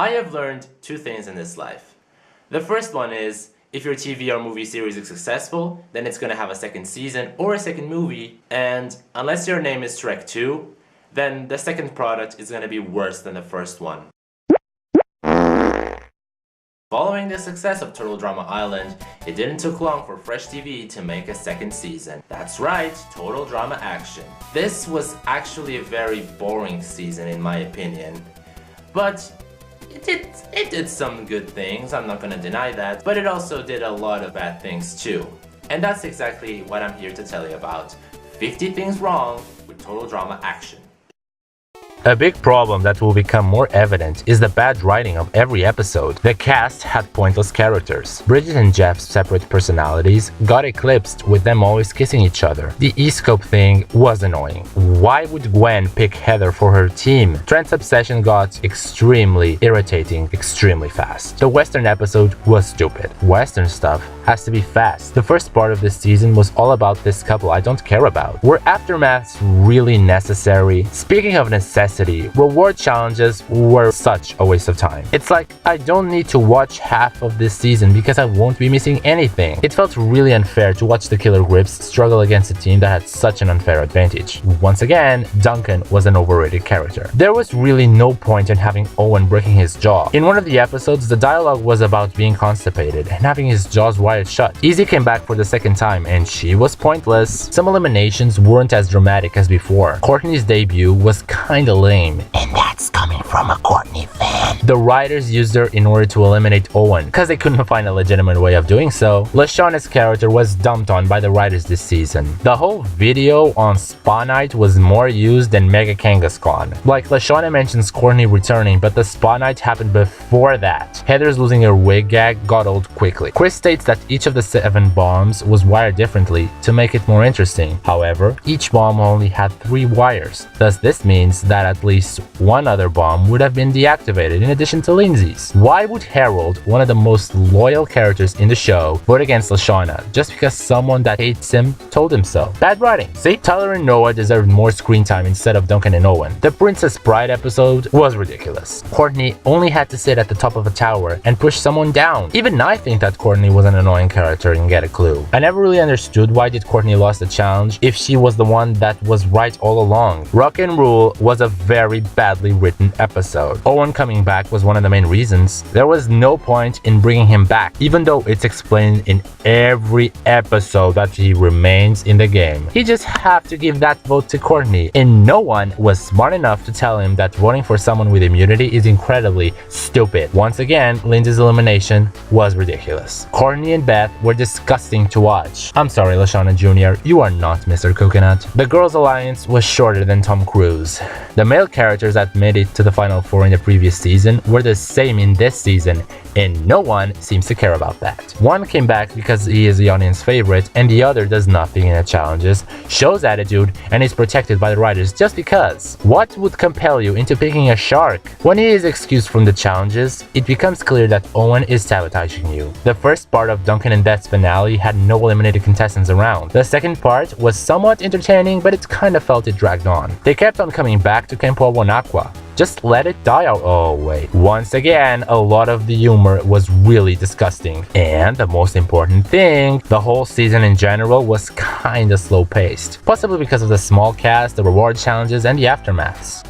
I have learned two things in this life. The first one is, if your TV or movie series is successful, then it's gonna have a second season or a second movie, and unless your name is Shrek 2, then the second product is gonna be worse than the first one. Following the success of Turtle Drama Island, it didn't take long for Fresh TV to make a second season. That's right, Total Drama Action. This was actually a very boring season in my opinion, but it did some good things, I'm not gonna deny that, but it also did a lot of bad things too. And that's exactly what I'm here to tell you about. 50 things wrong with Total Drama Action. A big problem that will become more evident is the bad writing of every episode. The cast had pointless characters. Bridget and Jeff's separate personalities got eclipsed with them always kissing each other. The e-scope thing was annoying. Why would Gwen pick Heather for her team? Trent's obsession got extremely irritating extremely fast. The Western episode was stupid. Western stuff has to be fast. The first part of this season was all about this couple I don't care about. Were aftermaths really necessary? Speaking of necessity, reward challenges were such a waste of time. It's like I don't need to watch half of this season because I won't be missing anything. It felt really unfair to watch the Killer Grips struggle against a team that had such an unfair advantage. Once again, Duncan was an overrated character. There was really no point in having Owen breaking his jaw. In one of the episodes, the dialogue was about being constipated and having his jaws wired shut. Izzy came back for the second time and she was pointless. Some eliminations weren't as dramatic as before. Courtney's debut was kinda lame. And that's coming from a Courtney fan. The writers used her in order to eliminate Owen, because they couldn't find a legitimate way of doing so. LeShawna's character was dumped on by the writers this season. The whole video on Spa Night was more used than Mega Kangaskhan. Like, LeShawna mentions Courtney returning, but the Spa Night happened before that. Heather's losing her wig gag got old quickly. Chris states that each of the 7 bombs was wired differently to make it more interesting. However, each bomb only had 3 wires. Thus, this means that at least one other bomb would have been deactivated in addition to Lindsay's. Why would Harold, one of the most loyal characters in the show, vote against LeShawna just because someone that hates him told him so? Bad writing. See, Tyler and Noah deserved more screen time instead of Duncan and Owen. The Princess Bride episode was ridiculous. Courtney only had to sit at the top of a tower and push someone down. Even I think that Courtney was an annoying character and get a clue. I never really understood why did Courtney lost the challenge if she was the one that was right all along. Rock and Rule was a very badly written episode. Owen coming back was one of the main reasons. There was no point in bringing him back, even though it's explained in every episode that he remains in the game. He just had to give that vote to Courtney, and no one was smart enough to tell him that voting for someone with immunity is incredibly stupid. Once again, Lindsay's elimination was ridiculous. Courtney and Beth were disgusting to watch. I'm sorry, LeShawna Jr., you are not Mr. Coconut. The girls' alliance was shorter than Tom Cruise. The male characters that made it to the final 4 in the previous season were the same in this season, and no one seems to care about that. One came back because he is the audience favorite, and the other does nothing in the challenges, shows attitude, and is protected by the writers just because. What would compel you into picking a shark? When he is excused from the challenges, it becomes clear that Owen is sabotaging you. The first part of Duncan and Beth's finale had no eliminated contestants around. The second part was somewhat entertaining, but it kinda felt it dragged on. They kept on coming back to Campo Aqua. Just let it die out. Oh wait. Once again, a lot of the humor was really disgusting. And the most important thing, the whole season in general was kinda slow paced. Possibly because of the small cast, the reward challenges, and the aftermaths.